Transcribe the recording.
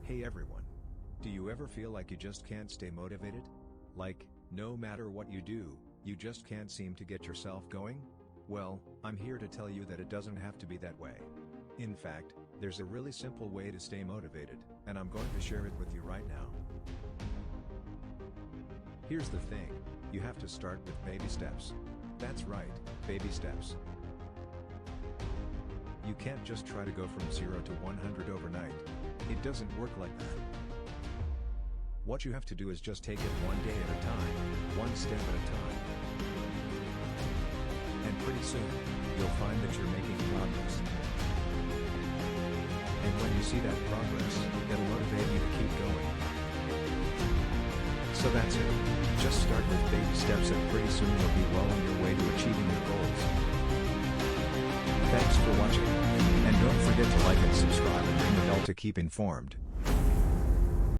Hey everyone. Do you ever feel like you just can't stay motivated? Like, no matter what you do, you just can't seem to get yourself going? Well, I'm here to tell you that it doesn't have to be that way. In fact, there's a really simple way to stay motivated, and I'm going to share it with you right now. Here's the thing, you have to start with baby steps. That's right, baby steps. You can't just try to go from 0 to 100 overnight. It doesn't work like that. What you have to do is just take it one day at a time, one step at a time. And pretty soon, you'll find that you're making progress. And when you see that progress, it'll motivate you to keep going. So that's it. Just start with baby steps and pretty soon you'll be well on your way to achieving your goals. Thanks for watching. And don't forget to like and subscribe and ring the bell to keep informed.